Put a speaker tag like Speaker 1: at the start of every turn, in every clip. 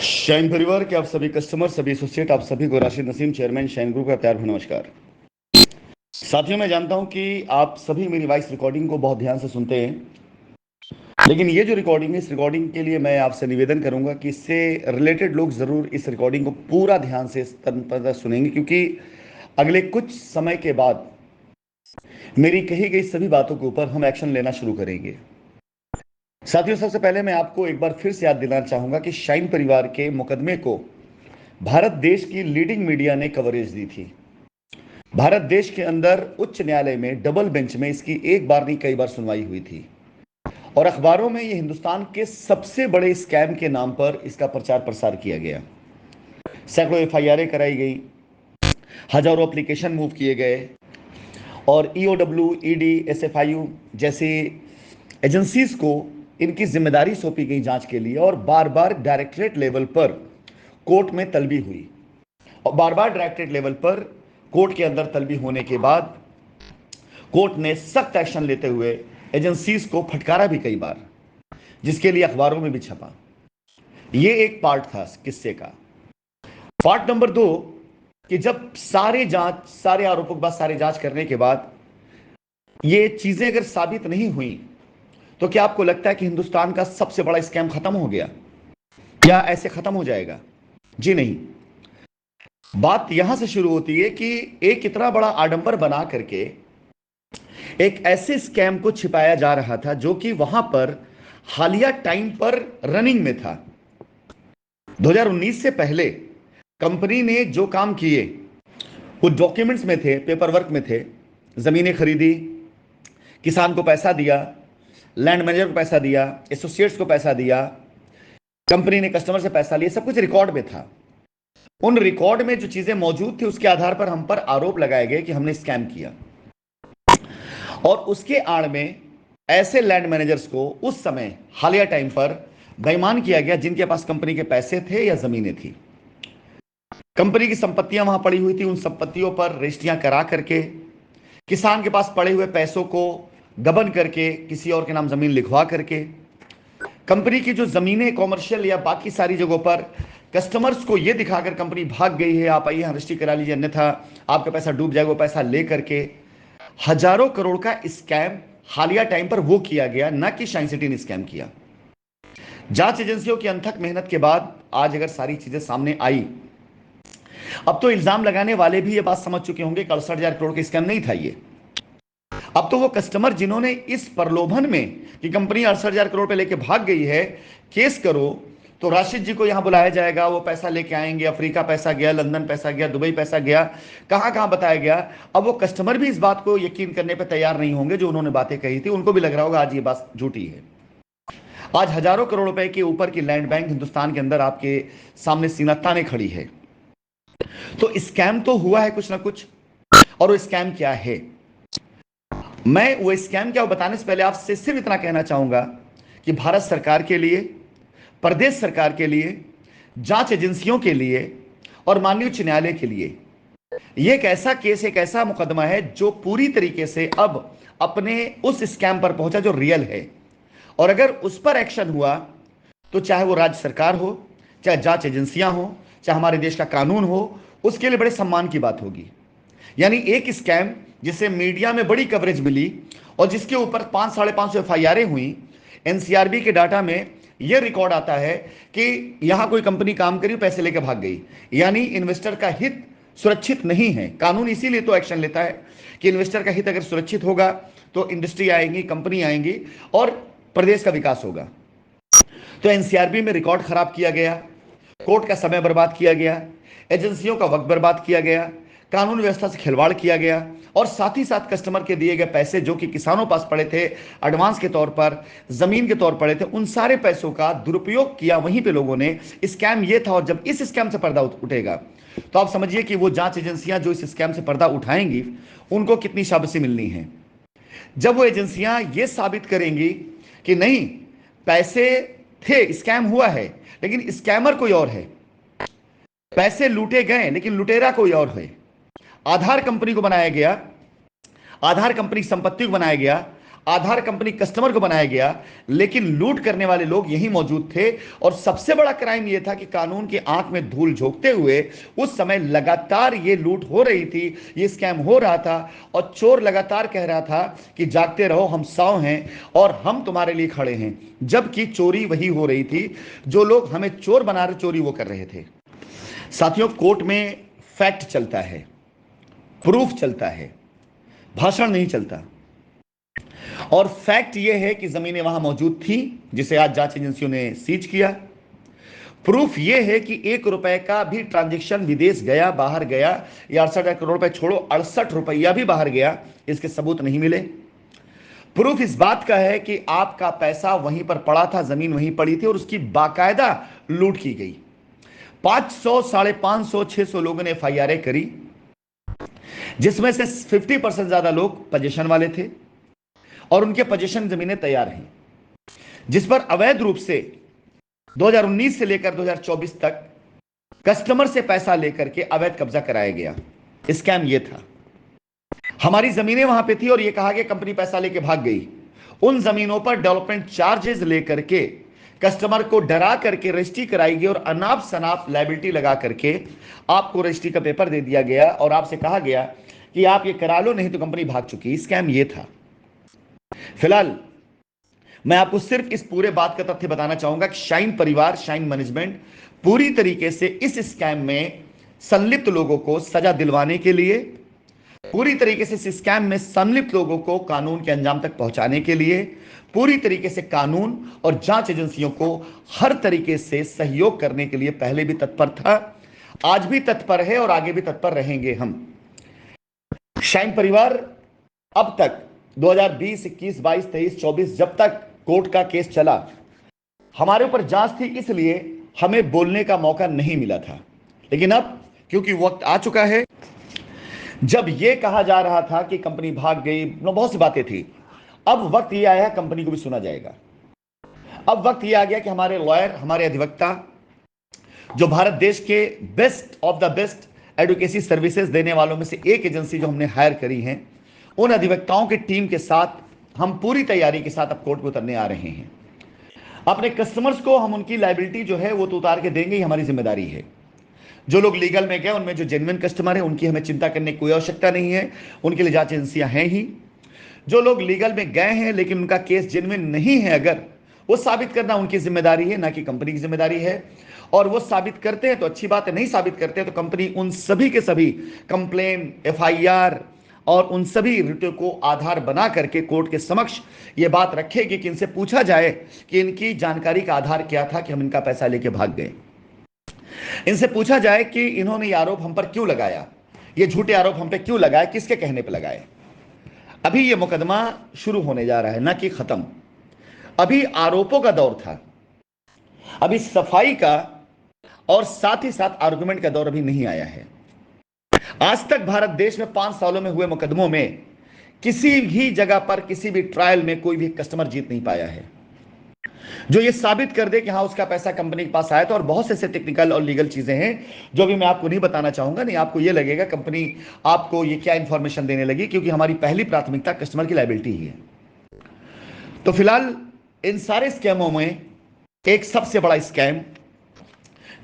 Speaker 1: Shine परिवार के आप सभी कस्टमर, सभी एसोसिएट, आप सभी को Rashid Naseem, chairman shine group का प्यार भरा नमस्कार। साथियों, मैं जानता हूं कि आप सभी मेरी वॉइस रिकॉर्डिंग को बहुत ध्यान से सुनते हैं, लेकिन ये जो रिकॉर्डिंग है, इस रिकॉर्डिंग के लिए मैं आपसे निवेदन करूंगा कि इससे रिलेटेड लोग ज़रूर इस रिकॉर्डिंग को पूरा ध्यान से तन सुनेंगे, क्योंकि अगले कुछ समय के बाद मेरी कही गई सभी बातों के ऊपर हम एक्शन लेना शुरू करेंगे। साथियों, सबसे पहले मैं आपको एक बार फिर से याद दिलाना चाहूंगा कि शाइन परिवार के मुकदमे को भारत देश की लीडिंग मीडिया ने कवरेज दी थी। भारत देश के अंदर उच्च न्यायालय में डबल बेंच में इसकी एक बार नहीं कई बार सुनवाई हुई थी, और अखबारों में ये हिंदुस्तान के सबसे बड़े स्कैम के नाम पर इसका प्रचार प्रसार किया गया। सैकड़ों एफआईआर कराई गई, हजारों एप्लीकेशन मूव किए गए, और ईओडब्ल्यू, ईडी, एसएफआईयू जैसी एजेंसीज को इनकी जिम्मेदारी सौंपी गई जांच के लिए, और बार बार डायरेक्टरेट लेवल पर कोर्ट में तलबी हुई, और बार बार डायरेक्टरेट लेवल पर कोर्ट के अंदर तलबी होने के बाद कोर्ट ने सख्त एक्शन लेते हुए एजेंसीज को फटकारा भी कई बार, जिसके लिए अखबारों में भी छपा। ये एक पार्ट था किस्से का। पार्ट नंबर 2, कि जब सारे आरोपों के बाद, सारे जांच करने के बाद ये चीजें अगर साबित नहीं हुई, तो क्या आपको लगता है कि हिंदुस्तान का सबसे बड़ा स्कैम खत्म हो गया, या ऐसे खत्म हो जाएगा? जी नहीं। बात यहां से शुरू होती है कि एक इतना बड़ा आडंबर बना करके एक ऐसे स्कैम को छिपाया जा रहा था जो कि वहां पर हालिया टाइम पर रनिंग में था। 2019 से पहले कंपनी ने जो काम किए वो डॉक्यूमेंट्स में थे, पेपर वर्क में थे। जमीनें खरीदी, किसान को पैसा दिया, लैंड मैनेजर को पैसा दिया, एसोसिएट्स को पैसा दिया, कंपनी ने कस्टमर से पैसा लिया, सब कुछ रिकॉर्ड में था। उन रिकॉर्ड में जो चीजें मौजूद थी उसके आधार पर हम पर आरोप लगाए गए कि हमने स्कैम किया, और उसके आड़ में ऐसे लैंड मैनेजर्स को उस समय हालिया टाइम पर बेईमान किया गया जिनके पास कंपनी के पैसे थे या जमीनें थी। कंपनी की संपत्तियां वहां पड़ी हुई थी, उन संपत्तियों पर रजिस्ट्रियां करा करके किसान के पास पड़े हुए पैसों को गबन करके किसी और के नाम जमीन लिखवा करके कंपनी की जो जमीनें कॉमर्शियल या बाकी सारी जगहों पर कस्टमर्स को यह दिखाकर कंपनी भाग गई है, आप आइए यहां रजिस्ट्री करा लीजिए अन्यथा आपका पैसा डूब जाएगा, वो पैसा ले करके हजारों करोड़ का स्कैम हालिया टाइम पर वो किया गया, ना कि शाइन सिटी ने स्कैम किया। जांच एजेंसियों की अनथक मेहनत के बाद आज अगर सारी चीजें सामने आई, अब तो इल्जाम लगाने वाले भी ये बात समझ चुके होंगे कि 68,000 करोड़ का स्कैम नहीं था ये। अब तो वो कस्टमर जिन्होंने इस प्रलोभन में कि कंपनी 68,000 करोड़ पे लेके भाग गई है, केस करो तो राशिद जी को यहां बुलाया जाएगा, वो पैसा लेके आएंगे, अफ्रीका पैसा गया, लंदन पैसा गया, दुबई पैसा गया, कहां कहां बताया गया। अब वो कस्टमर भी इस बात को यकीन करने पर तैयार नहीं होंगे, जो उन्होंने बातें कही थी उनको भी लग रहा होगा आज ये बात झूठी है। आज हजारों करोड़ रुपए के ऊपर की लैंड बैंक हिंदुस्तान के अंदर आपके सामने सीना ताने खड़ी है। तो स्कैम तो हुआ है कुछ ना कुछ, और वो स्कैम क्या है, मैं वो स्कैम क्या वो बताने से पहले आपसे सिर्फ इतना कहना चाहूंगा कि भारत सरकार के लिए, प्रदेश सरकार के लिए, जांच एजेंसियों के लिए और माननीय उच्च न्यायालय के लिए यह एक ऐसा केस, एक ऐसा मुकदमा है जो पूरी तरीके से अब अपने उस स्कैम पर पहुंचा जो रियल है। और अगर उस पर एक्शन हुआ तो चाहे वो राज्य सरकार हो, चाहे जांच एजेंसियां हो, चाहे हमारे देश का कानून हो, उसके लिए बड़े सम्मान की बात होगी। यानी एक स्कैम जिसे मीडिया में बड़ी कवरेज मिली और जिसके ऊपर 500-550 एफआईआर हुई, एनसीआरबी के डाटा में यह रिकॉर्ड आता है कि यहां कोई कंपनी काम करी, पैसे लेकर भाग गई। यानी इन्वेस्टर का हित सुरक्षित नहीं है। कानून इसीलिए तो एक्शन लेता है कि इन्वेस्टर का हित अगर सुरक्षित होगा तो इंडस्ट्री आएंगी, कंपनी आएंगी और प्रदेश का विकास होगा। तो एनसीआरबी में रिकॉर्ड खराब किया गया, कोर्ट का समय बर्बाद किया गया, एजेंसियों का वक्त बर्बाद किया गया, कानून व्यवस्था से खिलवाड़ किया गया, और साथ ही साथ कस्टमर के दिए गए पैसे जो कि किसानों पास पड़े थे, एडवांस के तौर पर, जमीन के तौर पड़े थे, उन सारे पैसों का दुरुपयोग किया वहीं पे लोगों ने। स्कैम ये था, और जब इस स्कैम से पर्दा उठेगा तो आप समझिए कि वो जांच एजेंसियां जो इस स्कैम से पर्दा उठाएंगी उनको कितनी शाबाशी मिलनी है। जब वो एजेंसियां ये साबित करेंगी कि नहीं, पैसे थे, स्कैम हुआ है, लेकिन स्कैमर कोई और है, पैसे लूटे गए लेकिन लुटेरा कोई और है, आधार कंपनी को बनाया गया, आधार कंपनी संपत्ति को बनाया गया, आधार कंपनी कस्टमर को बनाया गया, लेकिन लूट करने वाले लोग यही मौजूद थे। और सबसे बड़ा क्राइम यह था कि कानून की आंख में धूल झोंकते हुए उस समय लगातार ये लूट हो रही थी, ये स्कैम हो रहा था, और चोर लगातार कह रहा था कि जागते रहो, हम साव हैं और हम तुम्हारे लिए खड़े हैं। जबकि चोरी वही हो रही थी, जो लोग हमें चोर बना रहे चोरी वो कर रहे थे। साथियों, कोर्ट में फैक्ट चलता है, प्रूफ चलता है, भाषण नहीं चलता। और फैक्ट यह है कि जमीनें वहां मौजूद थी, जिसे आज जांच एजेंसियों ने सीज किया। प्रूफ यह है कि 1 रुपए का भी ट्रांजैक्शन विदेश गया, बाहर गया, या 68 करोड़ रुपए छोड़ो, 68 रुपया भी बाहर गया, इसके सबूत नहीं मिले। प्रूफ इस बात का है कि आपका पैसा वहीं पर पड़ा था, जमीन वहीं पड़ी थी और उसकी बाकायदा लूट की गई। 500, 550, 600 लोगों ने एफआईआर करी, जिसमें से 50% ज्यादा लोग पोजीशन वाले थे और उनके पोजीशन जमीनें तैयार हैं, जिस पर अवैध रूप से 2019 से लेकर 2024 तक कस्टमर से पैसा लेकर के अवैध कब्जा कराया गया। स्कैम यह था, हमारी जमीनें वहां पे थी और यह कहा कि कंपनी पैसा लेके भाग गई। उन जमीनों पर डेवलपमेंट चार्जेस लेकर के कस्टमर को डरा करके रजिस्ट्री कराई और अनाप शनाप लायबिलिटी लगा करके आपको रजिस्ट्री का पेपर दे दिया गया और आपसे कहा गया कि आप ये करा लो, नहीं तो कंपनी भाग चुकी। स्कैम यह था। फिलहाल मैं आपको सिर्फ इस पूरे बात का तथ्य बताना चाहूंगा कि शाइन परिवार, शाइन मैनेजमेंट पूरी तरीके से इस स्कैम में संलिप्त लोगों को सजा दिलवाने के लिए, पूरी तरीके से इस स्कैम में संलिप्त लोगों को कानून के अंजाम तक पहुंचाने के लिए पूरी तरीके से कानून और जांच एजेंसियों को हर तरीके से सहयोग करने के लिए पहले भी तत्पर था, आज भी तत्पर है और आगे भी तत्पर रहेंगे हम। शाइन परिवार अब तक 2020, 21, 22, 23, 24 जब तक कोर्ट का केस चला, हमारे ऊपर जांच थी, इसलिए हमें बोलने का मौका नहीं मिला था। लेकिन अब क्योंकि वक्त आ चुका है, जब यह कहा जा रहा था कि कंपनी भाग गई, बहुत सी बातें थी, अब वक्त यह आया कंपनी को भी सुना जाएगा। अब वक्त यह आ गया कि हमारे लॉयर, हमारे अधिवक्ता, जो भारत देश के best of the best advocacy services देने वालों में से एक एजेंसी जो हमने हायर करी है, उन अधिवक्ताओं की टीम के साथ हम पूरी तैयारी के साथ अब कोर्ट में उतरने आ रहे हैं। अपने कस्टमर्स को हम उनकी लायबिलिटी जो है वो तो उतार के देंगे ही, हमारी जिम्मेदारी है। जो लोग लीगल में गए, उनमें जो जेन्युइन कस्टमर है, उनकी हमें चिंता करने की कोई आवश्यकता नहीं है, उनके लिए जांच एजेंसियां हैं ही। जो लोग लीगल में गए हैं लेकिन उनका केस जेन्युइन नहीं है, अगर वो साबित करना उनकी जिम्मेदारी है, ना कि कंपनी की जिम्मेदारी है। और वो साबित करते हैं तो अच्छी बात है, नहीं साबित करते हैं तो कंपनी उन सभी के सभी कंप्लेन, एफआईआर और उन सभी रिटों को आधार बना करके कोर्ट के समक्ष ये बात रखेगी कि इनसे पूछा जाए कि इनकी जानकारी का आधार क्या था कि हम इनका पैसा लेके भाग गए। इनसे पूछा जाए कि इन्होंने ये आरोप हम पर क्यों लगाया, ये झूठे आरोप हम पे क्यों लगाए, किसके कहने पे लगाए। अभी ये मुकदमा शुरू होने जा रहा है, ना कि खत्म। अभी आरोपों का दौर था, अभी सफाई का और साथ ही साथ आर्गुमेंट का दौर अभी नहीं आया है। आज तक भारत देश में 5 सालों में हुए मुकदमों में किसी भी जगह पर, किसी भी ट्रायल में कोई भी कस्टमर जीत नहीं पाया है जो ये साबित कर दे कि हाँ उसका पैसा कंपनी के पास आया था। और बहुत से ऐसे टेक्निकल और लीगल चीजें हैं जो भी मैं आपको नहीं बताना चाहूंगा, नहीं आपको ये लगेगा कंपनी आपको ये क्या इंफॉर्मेशन देने लगी, क्योंकि हमारी पहली प्राथमिकता कस्टमर की लायबिलिटी ही है। तो फिलहाल इन सारे स्कैमों में एक सबसे बड़ा स्कैम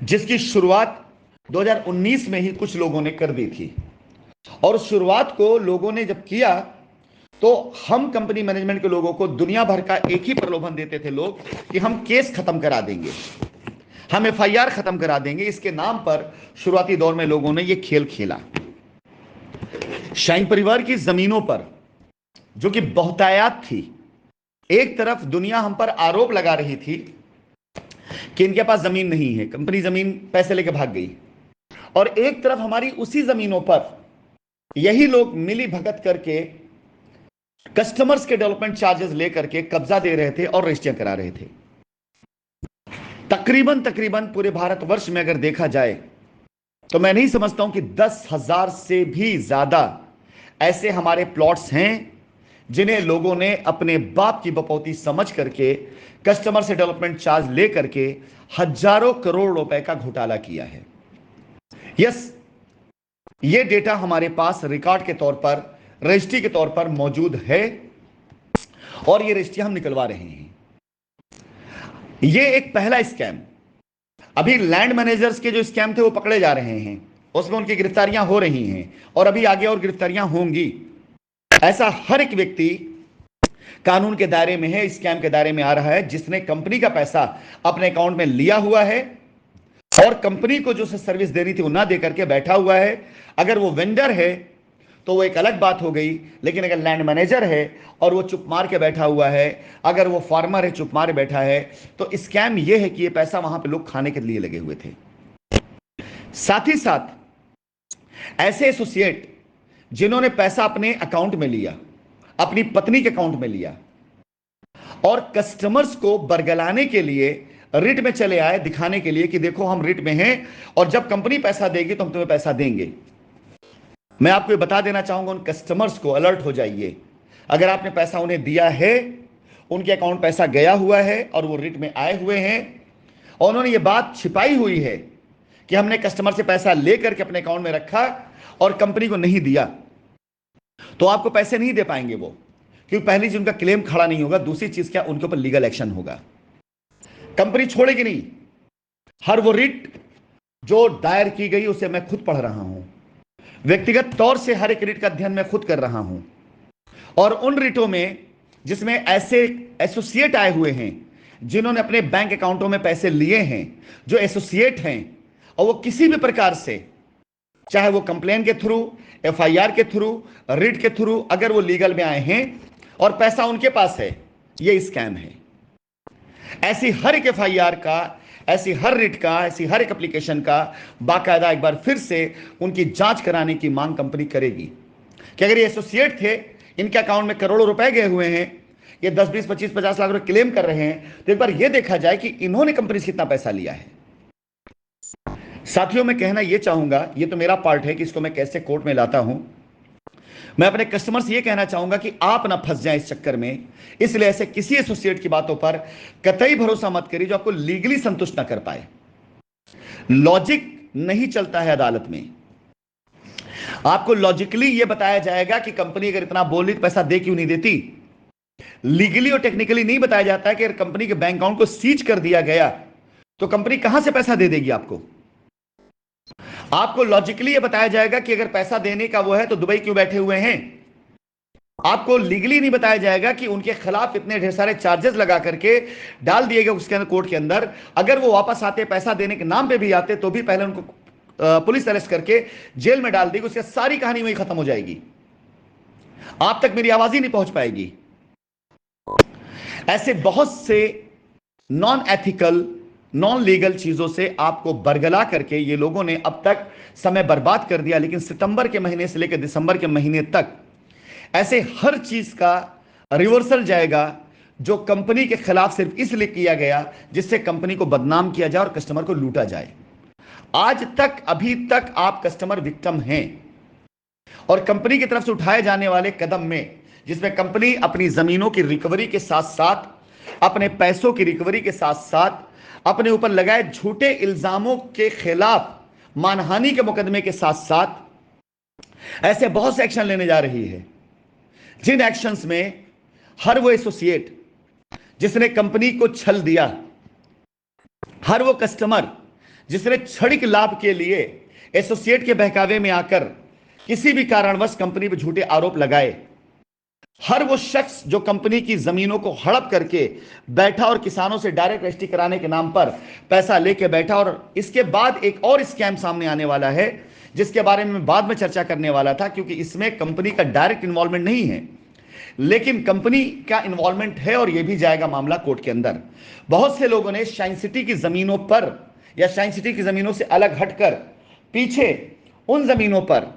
Speaker 1: जिसकी शुरुआत 2019 में ही कुछ लोगों ने कर दी थी, और शुरुआत को लोगों ने जब किया तो हम कंपनी मैनेजमेंट के लोगों को दुनिया भर का एक ही प्रलोभन देते थे लोग कि हम केस खत्म करा देंगे, हम एफआईआर खत्म करा देंगे। इसके नाम पर शुरुआती दौर में लोगों ने यह खेल खेला। शाइन परिवार की जमीनों पर जो कि बहुतायात थी, एक तरफ दुनिया हम पर आरोप लगा रही थी कि इनके पास जमीन नहीं है, कंपनी जमीन पैसे लेके भाग गई, और एक तरफ हमारी उसी जमीनों पर यही लोग मिली भगत करके कस्टमर्स के डेवलपमेंट चार्जेस लेकर के कब्जा दे रहे थे और रजिस्ट्रियां करा रहे थे। तकरीबन पूरे भारतवर्ष में अगर देखा जाए तो मैं नहीं समझता हूं कि 10,000 से भी ज्यादा ऐसे हमारे प्लॉट्स हैं जिन्हें लोगों ने अपने बाप की बपौती समझ करके कस्टमर से डेवलपमेंट चार्ज लेकर के हजारों करोड़ रुपए का घोटाला किया है। यस, ये डेटा हमारे पास रिकॉर्ड के तौर पर, रजिस्ट्री के तौर पर मौजूद है। और ये रजिस्ट्री हम निकलवा रहे हैं। ये एक पहला स्कैम। अभी लैंड मैनेजर्स के जो स्कैम थे वो पकड़े जा रहे हैं, उसमें उनकी गिरफ्तारियां हो रही हैं और अभी आगे और गिरफ्तारियां होंगी। ऐसा हर एक व्यक्ति कानून के दायरे में है, स्कैम के दायरे में आ रहा है, जिसने कंपनी का पैसा अपने अकाउंट में लिया हुआ है और कंपनी को जो सर्विस देनी थी वो ना देकर के बैठा हुआ है। अगर वो वेंडर है तो वो एक अलग बात हो गई, लेकिन अगर लैंड मैनेजर है और वो चुप मार के बैठा हुआ है, अगर वो फार्मर है चुप मार बैठा है, तो स्कैम ये है कि ये पैसा वहां पे लोग खाने के लिए लगे हुए थे। साथ ही साथ ऐसे एसोसिएट जिन्होंने पैसा अपने अकाउंट में लिया, अपनी पत्नी के अकाउंट में लिया और कस्टमर्स को बरगलाने के लिए रिट में चले आए, दिखाने के लिए कि देखो हम रिट में हैं और जब कंपनी पैसा देगी तो हम तुम्हें पैसा देंगे। मैं आपको ये बता देना चाहूंगा, उन कस्टमर्स को अलर्ट हो जाइए। अगर आपने पैसा उन्हें दिया है, उनके अकाउंट पैसा गया हुआ है और वो रिट में आए हुए हैं और उन्होंने ये बात छिपाई हुई है कि हमने कस्टमर से पैसा लेकर के अपने अकाउंट में रखा और कंपनी को नहीं दिया, तो आपको पैसे नहीं दे पाएंगे वो, क्योंकि पहली चीज उनका क्लेम खड़ा नहीं होगा, दूसरी चीज क्या, उनके ऊपर लीगल एक्शन होगा। कंपनी छोड़ेगी नहीं। हर वो रिट जो दायर की गई उसे मैं खुद पढ़ रहा हूं, व्यक्तिगत तौर से हर एक रिट का अध्ययन मैं खुद कर रहा हूं और उन रिटों में जिसमें ऐसे एसोसिएट आए हुए हैं जिन्होंने अपने बैंक अकाउंटों में पैसे लिए हैं, जो एसोसिएट हैं और वो किसी भी प्रकार से, चाहे वो कंप्लेन के थ्रू, एफआईआर के थ्रू, रिट के थ्रू, अगर वो लीगल में आए हैं और पैसा उनके पास है, ये स्कैम है। ऐसी हर एक एफआईआर का, ऐसी हर रिट का, ऐसी हर एक एप्लीकेशन का बाकायदा एक बार फिर से उनकी जांच कराने की मांग कंपनी करेगी कि अगर ये एसोसिएट थे, इनके अकाउंट में करोड़ों रुपए गए हुए हैं, ये 10, 20, 25, 50 लाख रुपए क्लेम कर रहे हैं, तो एक बार ये देखा जाए कि इन्होंने कंपनी से कितना पैसा लिया है। साथियों, मैं कहना यह चाहूंगा, ये तो मेरा पार्ट है कि इसको मैं कैसे कोर्ट में लाता हूं। मैं अपने कस्टमर से यह कहना चाहूंगा कि आप ना फंस जाएं इस चक्कर में, इसलिए ऐसे किसी एसोसिएट की बातों पर कतई भरोसा मत करिए जो आपको लीगली संतुष्ट ना कर पाए। लॉजिक नहीं चलता है अदालत में। आपको लॉजिकली यह बताया जाएगा कि कंपनी अगर इतना बोल रही तो पैसा दे क्यों नहीं देती। लीगली और टेक्निकली नहीं बताया जाता है कि अगर कंपनी के बैंक अकाउंट को सीज कर दिया गया तो कंपनी कहां से पैसा दे देगी आपको। आपको लॉजिकली यह बताया जाएगा कि अगर पैसा देने का वो है तो दुबई क्यों बैठे हुए हैं। आपको लीगली नहीं बताया जाएगा कि उनके खिलाफ इतने ढेर सारे चार्जेस लगा करके डाल दिए गए उसके अंदर, कोर्ट के अंदर, अगर वो वापस आते, पैसा देने के नाम पे भी आते, तो भी पहले उनको पुलिस अरेस्ट करके जेल में डाल देगी, उसकी सारी कहानी वही खत्म हो जाएगी, आप तक मेरी आवाज ही नहीं पहुंच पाएगी। ऐसे बहुत से नॉन एथिकल, नॉन लीगल चीजों से आपको बरगला करके ये लोगों ने अब तक समय बर्बाद कर दिया। लेकिन सितंबर के महीने से लेकर दिसंबर के महीने तक ऐसे हर चीज का रिवर्सल जाएगा जो कंपनी के खिलाफ सिर्फ इसलिए किया गया जिससे कंपनी को बदनाम किया जाए और कस्टमर को लूटा जाए। आज तक, अभी तक आप कस्टमर विक्टिम हैं और कंपनी की तरफ से उठाए जाने वाले कदम में, जिसमें कंपनी अपनी जमीनों की रिकवरी के साथ साथ, अपने पैसों की रिकवरी के साथ साथ, अपने ऊपर लगाए झूठे इल्जामों के खिलाफ मानहानि के मुकदमे के साथ साथ ऐसे बहुत से एक्शन लेने जा रही है, जिन एक्शंस में हर वो एसोसिएट जिसने कंपनी को छल दिया, हर वो कस्टमर जिसने क्षणिक लाभ के लिए एसोसिएट के बहकावे में आकर किसी भी कारणवश कंपनी पर झूठे आरोप लगाए, हर वो शख्स जो कंपनी की जमीनों को हड़प करके बैठा और किसानों से डायरेक्ट रजिस्ट्री कराने के नाम पर पैसा लेके बैठा, और इसके बाद एक और स्कैम सामने आने वाला है जिसके बारे में मैं बाद में चर्चा करने वाला था, क्योंकि इसमें कंपनी का डायरेक्ट इन्वॉल्वमेंट नहीं है लेकिन कंपनी का इन्वॉल्वमेंट है और यह भी जाएगा मामला कोर्ट के अंदर। बहुत से लोगों ने शाइन सिटी की जमीनों पर या शाइन सिटी की जमीनों से अलग हटकर पीछे उन जमीनों पर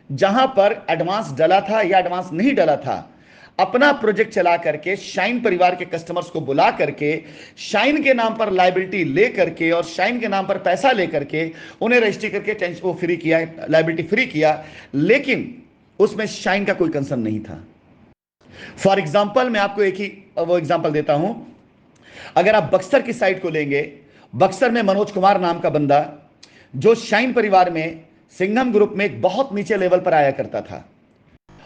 Speaker 1: जहां पर एडवांस डला था या एडवांस नहीं डला था, अपना प्रोजेक्ट चला करके शाइन परिवार के कस्टमर्स को बुला करके शाइन के नाम पर लायबिलिटी ले करके और शाइन के नाम पर पैसा ले करके उन्हें रजिस्ट्री करके टेंशन को फ्री किया, लायबिलिटी फ्री किया, लेकिन उसमें शाइन का कोई कंसर्न नहीं था। फॉर एग्जाम्पल, मैं आपको एक ही वो एग्जाम्पल देता हूं। अगर आप बक्सर की साइड को लेंगे, बक्सर में मनोज कुमार नाम का बंदा जो शाइन परिवार में सिंघम ग्रुप में एक बहुत नीचे लेवल पर आया करता था,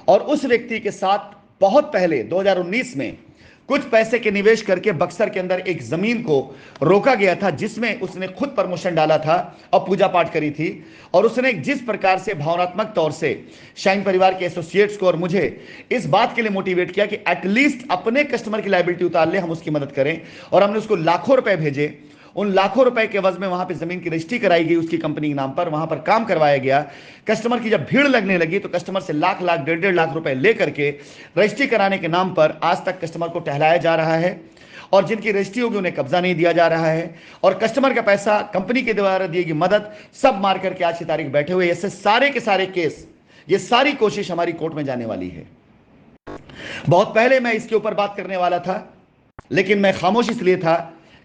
Speaker 1: और उस व्यक्ति के साथ बहुत पहले 2019 में कुछ पैसे के निवेश करके बक्सर के अंदर एक जमीन को रोका गया था, जिसमें उसने खुद प्रमोशन डाला था और पूजा पाठ करी थी। और उसने जिस प्रकार से भावनात्मक तौर से शाइन परिवार के एसोसिएट्स को और मुझे इस बात के लिए मोटिवेट किया कि एटलीस्ट अपने कस्टमर की लायबिलिटी उतार ले, हम उसकी मदद करें। और हमने उसको लाखों रुपए भेजे। उन लाखों रुपए के एवज में वहां पे जमीन की रजिस्ट्री कराई गई उसकी कंपनी के नाम पर, वहां पर काम करवाया गया। कस्टमर की जब भीड़ लगने लगी तो कस्टमर से लाख लाख 1.5 लाख रुपए लेकर के रजिस्ट्री कराने के नाम पर आज तक कस्टमर को टहलाया जा रहा है। और जिनकी रजिस्ट्री होगी उन्हें कब्जा नहीं दिया जा रहा है। और कस्टमर का पैसा, कंपनी के द्वारा दी गई मदद, सब मार करके आज की तारीख बैठे हुए। ऐसे सारे के सारे केस, ये सारी कोशिश हमारी कोर्ट में जाने वाली है। बहुत पहले मैं इसके ऊपर बात करने वाला था, लेकिन मैं खामोश इसलिए था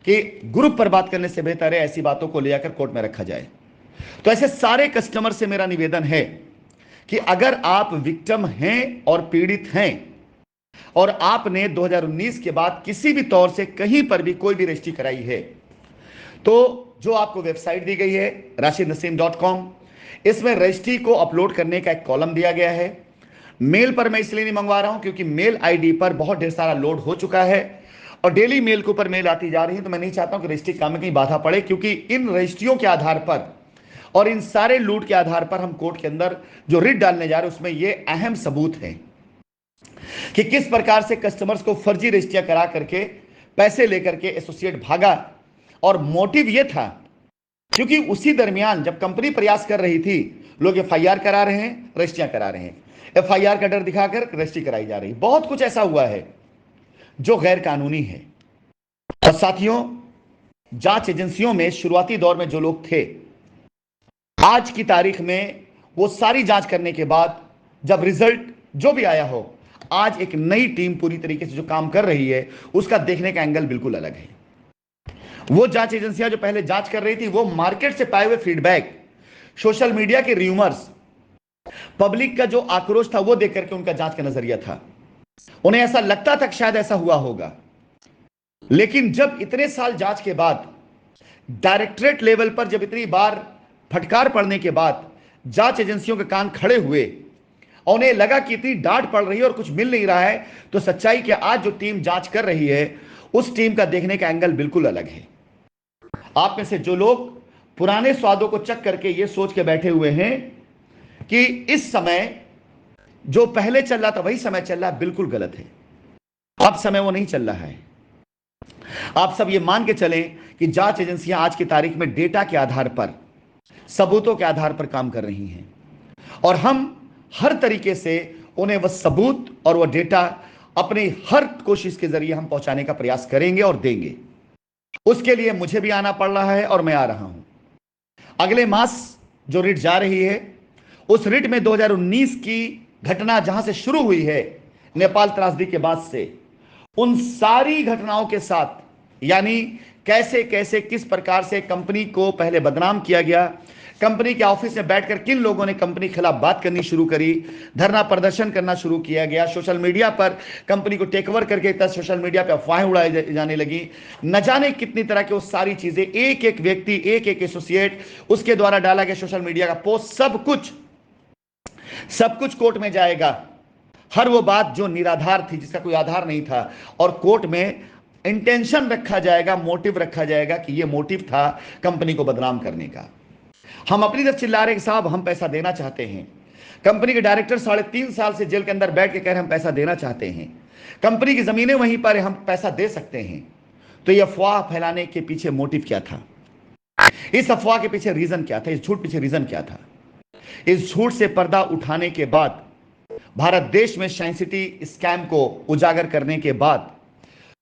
Speaker 1: कि ग्रुप पर बात करने से बेहतर है ऐसी बातों को ले जाकर कोर्ट में रखा जाए। तो ऐसे सारे कस्टमर से मेरा निवेदन है कि अगर आप विक्टिम हैं और पीड़ित हैं और आपने 2019 के बाद किसी भी तौर से कहीं पर भी कोई भी रजिस्ट्री कराई है, तो जो आपको वेबसाइट दी गई है rashidnaseem.com, इसमें रजिस्ट्री को अपलोड करने का एक कॉलम दिया गया है। मेल पर मैं इसलिए नहीं मंगवा रहा हूं क्योंकि मेल आईडी पर बहुत ढेर सारा लोड हो चुका है और डेली मेल के ऊपर मेल आती जा रही है। तो मैं नहीं चाहता हूं कि रजिस्ट्री काम में कहीं बाधा पड़े, क्योंकि इन रजिस्ट्रियों के आधार पर और इन सारे लूट के आधार पर हम कोर्ट के अंदर जो रिट डालने जा रहे हैं उसमें ये अहम सबूत है कि किस प्रकार से कस्टमर्स को फर्जी रजिस्ट्रियां करा करके पैसे लेकर के एसोसिएट भागा। और मोटिव ये था क्योंकि उसी दरमियान जब कंपनी प्रयास कर रही थी, लोग एफआईआर करा रहे हैं, रजिस्ट्रियां करा रहे हैं, एफआईआर का डर दिखाकर रजिस्ट्री कराई जा रही। बहुत कुछ ऐसा हुआ है जो गैर कानूनी है। और साथियों, जांच एजेंसियों में शुरुआती दौर में जो लोग थे, आज की तारीख में वो सारी जांच करने के बाद जब रिजल्ट जो भी आया हो, आज एक नई टीम पूरी तरीके से जो काम कर रही है उसका देखने का एंगल बिल्कुल अलग है। वो जांच एजेंसियां जो पहले जांच कर रही थी, वो मार्केट से पाए हुए फीडबैक, सोशल मीडिया के र्यूमर्स, पब्लिक का जो आक्रोश था, वो देख करके उनका जांच का नजरिया था। उन्हें ऐसा लगता था कि शायद ऐसा हुआ होगा। लेकिन जब इतने साल जांच के बाद, डायरेक्टरेट लेवल पर जब इतनी बार फटकार पड़ने के बाद जांच एजेंसियों के कान खड़े हुए और उन्हें लगा कि इतनी डांट पड़ रही है और कुछ मिल नहीं रहा है, तो सच्चाई कि आज जो टीम जांच कर रही है उस टीम का देखने का एंगल बिल्कुल अलग है। आप में से जो लोग पुराने स्वादों को चख करके ये सोच के बैठे हुए हैं कि इस समय जो पहले चल रहा था वही समय चल रहा है, बिल्कुल गलत है। अब समय वो नहीं चल रहा है। आप सब ये मान के चलें कि जांच एजेंसियां आज की तारीख में डेटा के आधार पर, सबूतों के आधार पर काम कर रही हैं और हम हर तरीके से उन्हें वह सबूत और वह डेटा अपनी हर कोशिश के जरिए हम पहुंचाने का प्रयास करेंगे और देंगे। उसके लिए मुझे भी आना पड़ रहा है और मैं आ रहा हूं। अगले मास जो रिट जा रही है, उस रिट में 2019 की घटना जहां से शुरू हुई है, नेपाल त्रासदी के बाद से, उन सारी घटनाओं के साथ, यानी कैसे कैसे किस प्रकार से कंपनी को पहले बदनाम किया गया, कंपनी के ऑफिस में बैठकर किन लोगों ने कंपनी के खिलाफ बात करनी शुरू करी, धरना प्रदर्शन करना शुरू किया गया, सोशल मीडिया पर कंपनी को टेक ओवर करके तब सोशल मीडिया पर अफवाहें उड़ाई जाने लगी, न जाने कितनी तरह की वो सारी चीजें, एक एक व्यक्ति, एक एक एसोसिएट, उसके द्वारा डाला गया सोशल मीडिया का पोस्ट, सब कुछ कोर्ट में जाएगा। हर वो बात जो निराधार थी, जिसका कोई आधार नहीं था, और कोर्ट में इंटेंशन रखा जाएगा, मोटिव रखा जाएगा कि ये मोटिव था कंपनी को बदनाम करने का। हम अपनी तरफ चिल्ला रहे हैं कि साहब हम पैसा देना चाहते हैं। कंपनी के डायरेक्टर 3.5 साल से जेल के अंदर बैठ के कह रहे हैं हम पैसा देना चाहते हैं, कंपनी की जमीनें वहीं पर, हम पैसा दे सकते हैं। तो ये अफवाह फैलाने के पीछे मोटिव क्या था? इस अफवाह के पीछे रीजन क्या था? इस झूठ पीछे रीजन क्या था? इस झूठ से पर्दा उठाने के बाद, भारत देश में शाइन सिटी स्कैम को उजागर करने के बाद,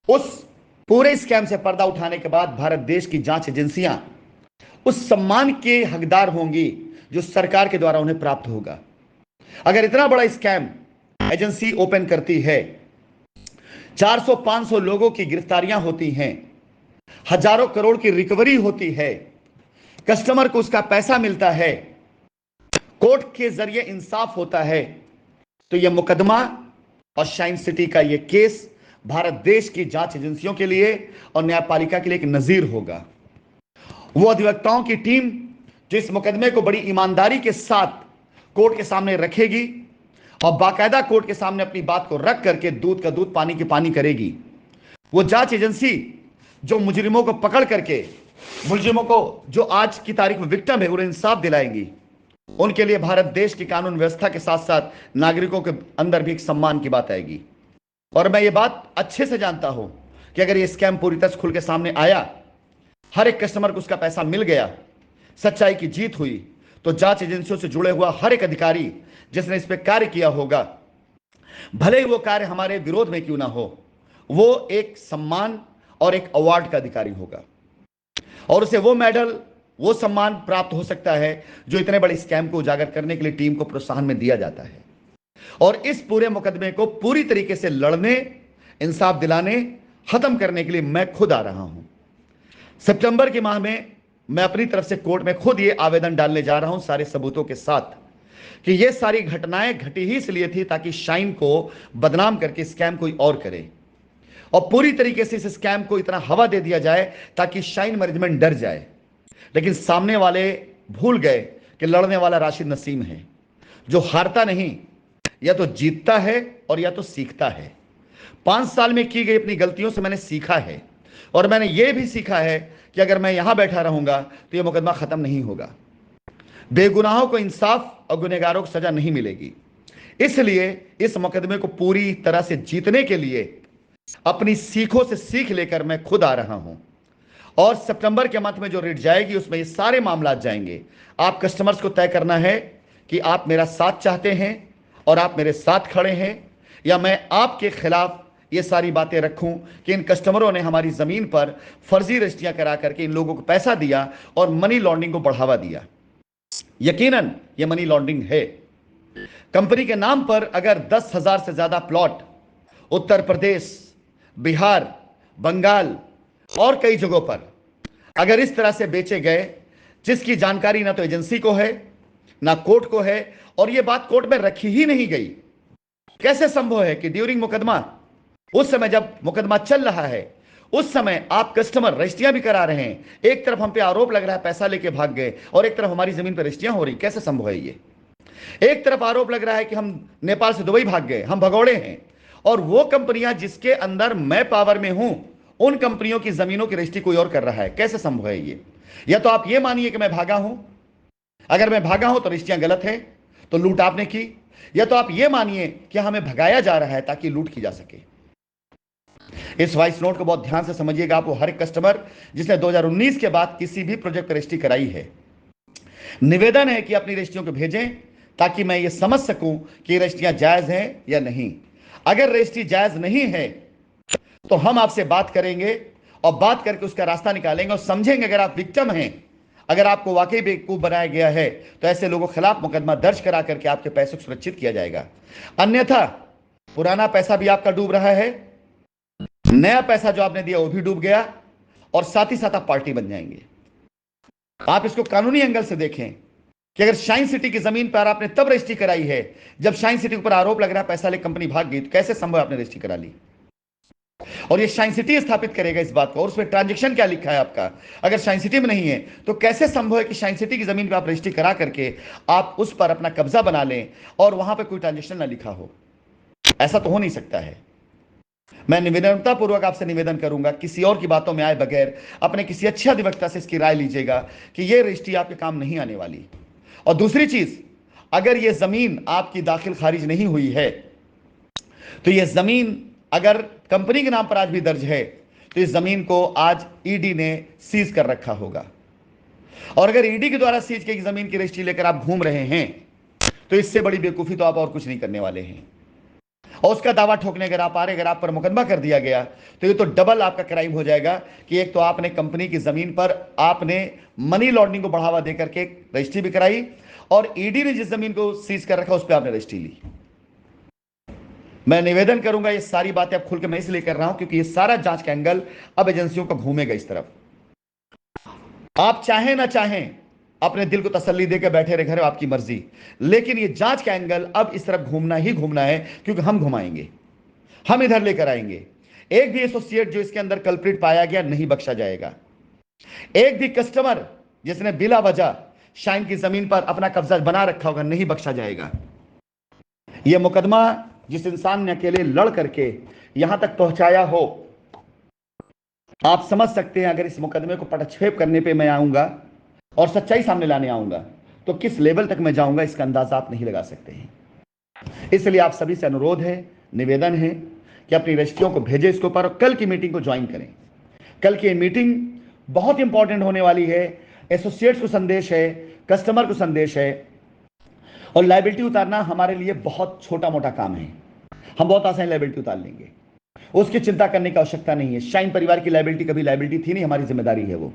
Speaker 1: उस पूरे स्कैम से पर्दा उठाने के बाद भारत देश की जांच एजेंसियां उस सम्मान के हकदार होंगी जो सरकार के द्वारा उन्हें प्राप्त होगा। अगर इतना बड़ा स्कैम एजेंसी ओपन करती है, 400-500 लोगों की गिरफ्तारियां होती हैं, हजारों करोड़ की रिकवरी होती है, कस्टमर को उसका पैसा मिलता है, कोर्ट के जरिए इंसाफ होता है, तो यह मुकदमा और शाइन सिटी का यह केस भारत देश की जांच एजेंसियों के लिए और न्यायपालिका के लिए एक नजीर होगा। वो अधिवक्ताओं की टीम जो इस मुकदमे को बड़ी ईमानदारी के साथ कोर्ट के सामने रखेगी और बाकायदा कोर्ट के सामने अपनी बात को रख करके दूध का दूध पानी की पानी करेगी, वो जांच एजेंसी जो मुजरिमों को पकड़ करके, मुलजिमों को जो आज की तारीख में विक्टिम है, उन्हें इंसाफ दिलाएंगी, उनके लिए भारत देश की कानून व्यवस्था के साथ साथ नागरिकों के अंदर भी एक सम्मान की बात आएगी। और मैं ये बात अच्छे से जानता हूं कि अगर ये स्कैम पूरी तरह से खुल के सामने आया, हर एक कस्टमर को उसका पैसा मिल गया, सच्चाई की जीत हुई, तो जांच एजेंसियों से जुड़े हुआ हर एक अधिकारी जिसने इस पर कार्य किया होगा, भले ही वो कार्य हमारे विरोध में क्यों ना हो, वो एक सम्मान और एक अवार्ड का अधिकारी होगा, और उसे वो मेडल, वो सम्मान प्राप्त हो सकता है जो इतने बड़े स्कैम को उजागर करने के लिए टीम को प्रोत्साहन में दिया जाता है। और इस पूरे मुकदमे को पूरी तरीके से लड़ने, इंसाफ दिलाने, खत्म करने के लिए मैं खुद आ रहा हूं। सितंबर के माह में मैं अपनी तरफ से कोर्ट में खुद ये आवेदन डालने जा रहा हूं सारे सबूतों के साथ कि ये सारी घटनाएं घटी ही इसलिए थी ताकि शाइन को बदनाम करके स्कैम कोई और करे, और पूरी तरीके से इस स्कैम को इतना हवा दे दिया जाए ताकि शाइन मैनेजमेंट डर जाए। लेकिन सामने वाले भूल गए कि लड़ने वाला राशिद नसीम है, जो हारता नहीं, या तो जीतता है और या तो सीखता है। 5 साल में की गई अपनी गलतियों से मैंने सीखा है, और मैंने यह भी सीखा है कि अगर मैं यहां बैठा रहूंगा तो यह मुकदमा खत्म नहीं होगा, बेगुनाहों को इंसाफ और गुनहगारों को सजा नहीं मिलेगी। इसलिए इस मुकदमे को पूरी तरह से जीतने के लिए अपनी सीखों से सीख लेकर मैं खुद आ रहा हूं, और सितंबर के मंथ में जो रिट जाएगी उसमें ये सारे मामला जाएंगे। आप कस्टमर्स को तय करना है कि आप मेरा साथ चाहते हैं और आप मेरे साथ खड़े हैं, या मैं आपके खिलाफ ये सारी बातें रखूं कि इन कस्टमरों ने हमारी जमीन पर फर्जी रजिस्ट्रियां करा करके इन लोगों को पैसा दिया और मनी लॉन्ड्रिंग को बढ़ावा दिया। यकीनन ये मनी लॉन्ड्रिंग है। कंपनी के नाम पर अगर 10,000 से ज्यादा प्लॉट उत्तर प्रदेश, बिहार, बंगाल और कई जगहों पर अगर इस तरह से बेचे गए, जिसकी जानकारी ना तो एजेंसी को है ना कोर्ट को है, और यह बात कोर्ट में रखी ही नहीं गई, कैसे संभव है कि ड्यूरिंग मुकदमा, उस समय जब मुकदमा चल रहा है, उस समय आप कस्टमर रजिस्ट्रियां भी करा रहे हैं, एक तरफ हम पे आरोप लग रहा है पैसा लेके भाग गए और एक तरफ हमारी जमीन पर रजिस्ट्रियां हो रही, कैसे संभव है ये? एक तरफ आरोप लग रहा है कि हम नेपाल से दुबई भाग गए, हम भगौड़े हैं, और वो कंपनियां जिसके अंदर मैं पावर में हूं, उन कंपनियों की जमीनों की रजिस्ट्री कोई और कर रहा है, कैसे संभव है ये? या तो आप ये मानिए कि मैं भागा हूं, अगर मैं भागा हूं तो रजिस्ट्रियां गलत है, तो लूट आपने की, या तो आप ये मानिए कि हमें भगाया जा रहा है ताकि लूट की जा सके। इस वॉइस नोट को बहुत ध्यान से समझिएगा। आपको हर एक कस्टमर जिसने 2019 के बाद किसी भी प्रोजेक्ट पर रजिस्ट्री कराई है, निवेदन है कि अपनी रजिस्ट्रियों को भेजें ताकि मैं ये समझ सकूं कि रजिस्ट्रियां जायज हैं या नहीं। अगर रजिस्ट्री जायज नहीं है तो हम आपसे बात करेंगे और बात करके उसका रास्ता निकालेंगे और समझेंगे अगर आप विक्टिम हैं, अगर आपको वाकई बेवकूफ बनाया गया है, तो ऐसे लोगों के खिलाफ मुकदमा दर्ज करा करके आपके पैसे को सुरक्षित किया जाएगा। अन्यथा पुराना पैसा भी आपका डूब रहा है, नया पैसा जो आपने दिया वो भी डूब गया, और साथ ही साथ आप पार्टी बन जाएंगे। आप इसको कानूनी एंगल से देखें कि अगर शाइन सिटी की जमीन पर आपने तब रजिस्ट्री कराई है जब शाइन सिटी के ऊपर आरोप लग रहा है पैसा ले कंपनी भाग गई, तो कैसे संभव आपने रजिस्ट्री करा ली? और ये शाइन सिटी स्थापित करेगा इस बात को, और उसमें ट्रांजैक्शन क्या लिखा है आपका, अगर शाइन सिटी में नहीं है तो कैसे संभव है कि शाइन सिटी की जमीन पर आप रजिस्ट्री करा करके आप उस पर अपना कब्जा बना लें और वहां पर कोई ट्रांजैक्शन ना लिखा हो? ऐसा तो हो नहीं सकता है। मैं निवेदनता पूर्वक आपसे निवेदन करूंगा, किसी और की बातों में आए बगैर अपने किसी अच्छे अधिवक्ता से इसकी राय लीजिएगा कि यह रजिस्ट्री आपके काम नहीं आने वाली। और दूसरी चीज, अगर यह जमीन आपकी दाखिल खारिज नहीं हुई है तो यह जमीन अगर कंपनी के नाम पर आज भी दर्ज है तो इस जमीन को आज ईडी ने सीज कर रखा होगा, और अगर ईडी के द्वारा सीज की जमीन की रजिस्ट्री लेकर आप घूम रहे हैं तो इससे बड़ी बेवकूफी तो आप और कुछ नहीं करने वाले हैं। और उसका दावा ठोकने अगर आप आ रहे, अगर आप पर मुकदमा कर दिया गया तो ये तो डबल आपका क्राइम हो जाएगा कि एक तो आपने कंपनी की जमीन पर आपने मनी लॉन्ड्रिंग को बढ़ावा देकर के रजिस्ट्री भी कराई, और ईडी ने जिस जमीन को सीज कर रखा उस पर आपने रजिस्ट्री ली। मैं निवेदन करूंगा, ये सारी बातें अब खुल के मैं इसलिए कर रहा हूं क्योंकि ये सारा जांच का एंगल अब एजेंसियों का घूमेगा इस तरफ। आप चाहें ना चाहें, अपने दिल को तसल्ली देकर बैठे रहे घर, आपकी मर्जी, लेकिन ये जांच का एंगल अब इस तरफ घूमना ही घूमना है, क्योंकि हम घुमाएंगे, हम इधर लेकर आएंगे। एक भी एसोसिएट जो इसके अंदर कल्प्रिट पाया गया नहीं बख्शा जाएगा। एक भी कस्टमर जिसने बिला वजह शाइन की जमीन पर अपना कब्जा बना रखा होगा नहीं बख्शा जाएगा। यह मुकदमा जिस इंसान ने अकेले लड़ करके यहां तक पहुंचाया हो, आप समझ सकते हैं अगर इस मुकदमे को पटक्षेप करने पे मैं आऊंगा और सच्चाई सामने लाने आऊंगा तो किस लेवल तक मैं जाऊंगा, इसका अंदाजा आप नहीं लगा सकते हैं। इसलिए आप सभी से अनुरोध है, निवेदन है कि अपनी रजिस्ट्रियों को भेजें इसके ऊपर और कल की मीटिंग को ज्वाइन करें। कल की मीटिंग बहुत इंपॉर्टेंट होने वाली है। एसोसिएट्स को संदेश है, कस्टमर को संदेश है, और लायबिलिटी उतारना हमारे लिए बहुत छोटा मोटा काम है। हम बहुत आसानी लायबिलिटी उतार लेंगे, उसकी चिंता करने की आवश्यकता नहीं है। शाइन परिवार की लायबिलिटी कभी लायबिलिटी थी नहीं, हमारी जिम्मेदारी है वो।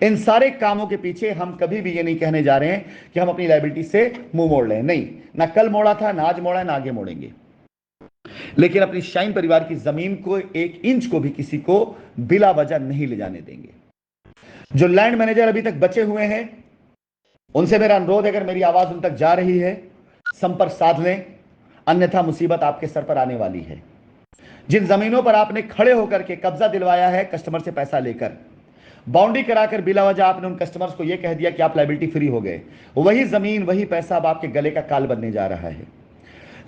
Speaker 1: इन सारे कामों के पीछे हम कभी भी ये नहीं कहने जा रहे हैं कि हम अपनी लायबिलिटी से मुंह मोड़ लें, नहीं, ना कल मोड़ा था, ना आज मोड़ा, ना आगे मोड़ेंगे। लेकिन अपनी शाइन परिवार की जमीन को 1 इंच को भी किसी को बिला वजह नहीं ले जाने देंगे। जो लैंड मैनेजर अभी तक बचे हुए हैं उनसे मेरा अनुरोध है, अगर मेरी आवाज उन तक जा रही है संपर्क साध लें, अन्यथा मुसीबत आपके सर पर आने वाली है। जिन जमीनों पर आपने खड़े होकर के कब्जा दिलवाया है कस्टमर से पैसा लेकर, बाउंड्री कराकर बिला वजह आपने उन कस्टमर्स को यह कह दिया कि आप लायबिलिटी फ्री हो गए, वही जमीन वही पैसा अब आपके गले का काल बनने जा रहा है।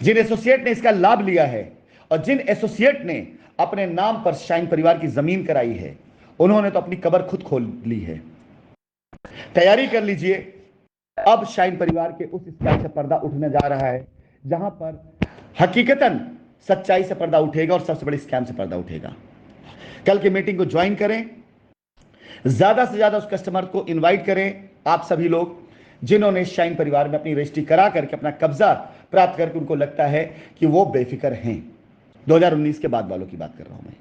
Speaker 1: जिन एसोसिएट ने इसका लाभ लिया है और जिन एसोसिएट ने अपने नाम पर शाइन परिवार की जमीन कराई है, उन्होंने तो अपनी कब्र खुद खोल ली है। तैयारी कर लीजिए, अब शाइन परिवार के उस स्कैम से पर्दा उठने जा रहा है जहां पर हकीकतन सच्चाई से पर्दा उठेगा और सबसे बड़ी स्कैम से पर्दा उठेगा। कल की मीटिंग को ज्वाइन करें, ज्यादा से ज्यादा उस कस्टमर को इनवाइट करें, आप सभी लोग जिन्होंने शाइन परिवार में अपनी रजिस्ट्री करा करके अपना कब्जा प्राप्त करके उनको लगता है कि वो बेफिक्र हैं। 2019 के बाद वालों की बात कर रहा हूं मैं।